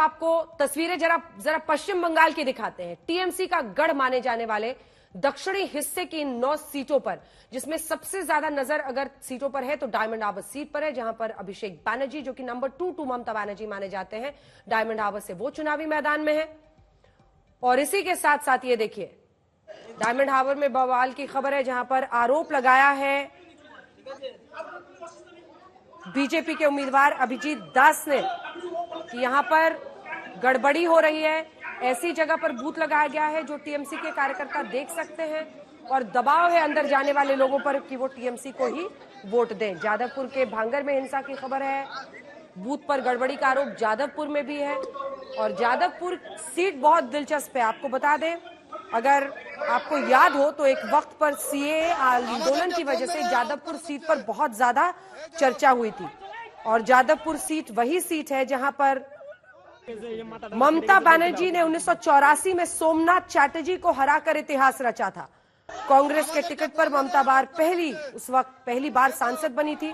आपको तस्वीरें जरा पश्चिम बंगाल की दिखाते हैं। टीएमसी का गढ़ माने जाने वाले दक्षिणी हिस्से की 9 सीटों पर, जिसमें सबसे ज्यादा नजर अगर सीटों पर है तो डायमंड हार्बर सीट पर है, जहां पर अभिषेक बैनर्जी जो कि नंबर 2 टू ममता बनर्जी माने जाते हैं, डायमंड हार्बर से वो चुनावी मैदान में है। और इसी के साथ साथ ये देखिए, डायमंड हार्बर में बवाल की खबर है, जहां पर आरोप लगाया है बीजेपी के उम्मीदवार अभिजीत दास ने कि यहां पर गड़बड़ी हो रही है। ऐसी जगह पर बूथ लगाया गया है जो टीएमसी के कार्यकर्ता देख सकते हैं और दबाव है अंदर जाने वाले लोगों पर कि वो टीएमसी को ही वोट दें। जादवपुर के भांगर में हिंसा की खबर है, बूथ पर गड़बड़ी का आरोप जादवपुर में भी है। और जादवपुर सीट बहुत दिलचस्प है, आपको बता दें, अगर आपको याद हो तो एक वक्त पर सीएए आंदोलन की वजह से जादवपुर सीट पर बहुत ज्यादा चर्चा हुई थी। और जादवपुर सीट वही सीट है जहां पर ममता बनर्जी ने 1984 में सोमनाथ चैटर्जी को हराकर इतिहास रचा था। कांग्रेस के टिकट पर ममता उस वक्त पहली बार सांसद बनी थी।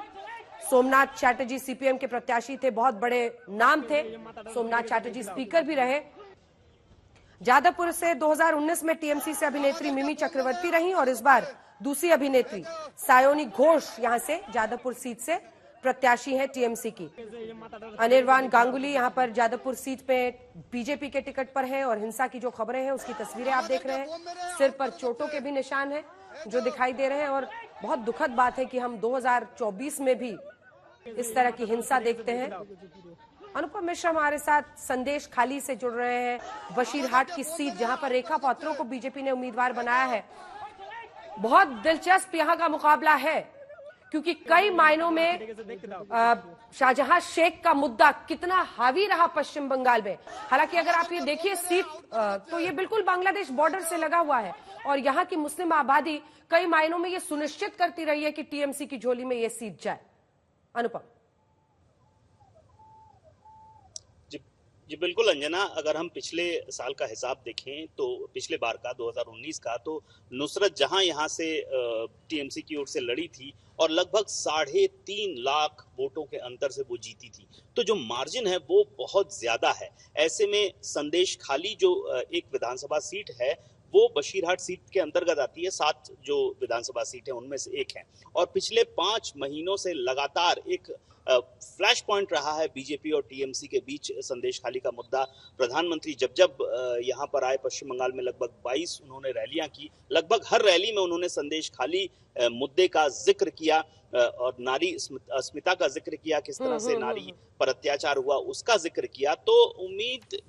सोमनाथ चैटर्जी सीपीएम के प्रत्याशी थे, बहुत बड़े नाम थे। सोमनाथ चैटर्जी स्पीकर भी रहे। जादवपुर से 2019 में टीएमसी से अभिनेत्री मिमी चक्रवर्ती रही और इस बार दूसरी अभिनेत्री सायोनी घोष यहां से जादवपुर सीट से प्रत्याशी है टीएमसी की। अनिर्बान गांगुली यहां पर जादवपुर सीट पे बीजेपी के टिकट पर है और हिंसा की जो खबरें हैं उसकी तस्वीरें आप देख रहे हैं। सिर पर चोटों के भी निशान हैं जो दिखाई दे रहे हैं और बहुत दुखद बात है कि हम 2024 में भी इस तरह की हिंसा देखते हैं। अनुपम मिश्रा हमारे साथ संदेश खाली से जुड़ रहे हैं। बशीरहाट की सीट जहां पर रेखा पात्रों को बीजेपी ने उम्मीदवार बनाया है, बहुत दिलचस्प यहां का मुकाबला है क्योंकि कई मायनों में शाहजहां शेख का मुद्दा कितना हावी रहा पश्चिम बंगाल में। हालांकि अगर आप ये देखिए सीट तो ये बिल्कुल बांग्लादेश बॉर्डर से लगा हुआ है और यहाँ की मुस्लिम आबादी कई मायनों में ये सुनिश्चित करती रही है कि टीएमसी की झोली में ये सीट जाए। अनुपम जी बिल्कुल अंजना, अगर हम पिछले साल का हिसाब देखें तो पिछले बार का 2019 का, तो नुसरत जहां यहां से टीएमसी की ओर से लड़ी थी और लगभग 3.5 लाख वोटों के अंतर से वो जीती थी, तो जो मार्जिन है वो बहुत ज्यादा है। ऐसे में संदेश खाली जो एक विधानसभा सीट है वो बशीरहाट सीट के अंतर्गत आती है। 7 जो विधानसभा सीट है उनमें से एक है और पिछले 5 महीनों से लगातार एक फ्लैश पॉइंट रहा है बीजेपी और टीएमसी के बीच संदेश खाली का मुद्दा। प्रधानमंत्री जब यहाँ पर आए पश्चिम बंगाल में लगभग 22 उन्होंने रैलियां की, लगभग हर रैली में उन्होंने संदेश खाली मुद्दे का जिक्र किया और नारी अस्मिता का जिक्र किया, किस तरह से नारी पर अत्याचार हुआ उसका जिक्र किया। तो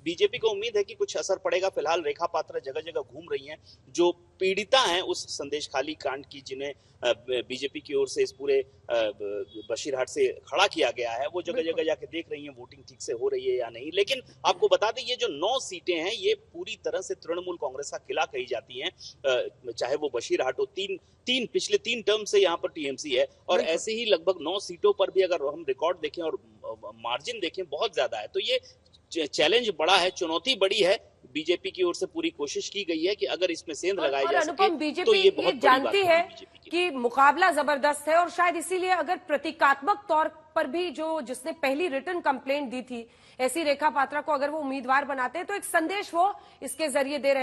बीजेपी को उम्मीद है कि कुछ असर पड़ेगा। फिलहाल रेखा पात्रा जगह जगह घूम रही हैं, जो पीड़िता हैं उस संदेश खाली कांड की, जिन्हें बीजेपी की ओर से इस पूरे बशीरहाट से खड़ा किया गया है, वो जगह जगह जाके देख रही हैं वोटिंग ठीक से हो रही है या नहीं। लेकिन आपको बता दें ये जो 9 सीटें हैं ये पूरी तरह से तृणमूल कांग्रेस का किला कही जाती हैं, चाहे वो बशीरहाट हो। पिछले 3 टर्म से यहाँ पर टीएमसी है और ऐसे ही लगभग 9 सीटों पर भी अगर हम रिकॉर्ड देखें और मार्जिन देखें बहुत ज्यादा है। तो ये चैलेंज बड़ा है, चुनौती बड़ी है। बीजेपी की ओर से पूरी कोशिश की गई है कि अगर इसमें सेंध लगाई जा सके तो ये बहुत बड़ी जानती है कि मुकाबला जबरदस्त है और शायद इसीलिए अगर प्रतीकात्मक तौर पर भी जिसने पहली रिटर्न कंप्लेंट दी थी ऐसी रेखा पात्रा को अगर वो उम्मीदवार बनाते हैं तो एक संदेश वो इसके जरिए दे रहे हैं।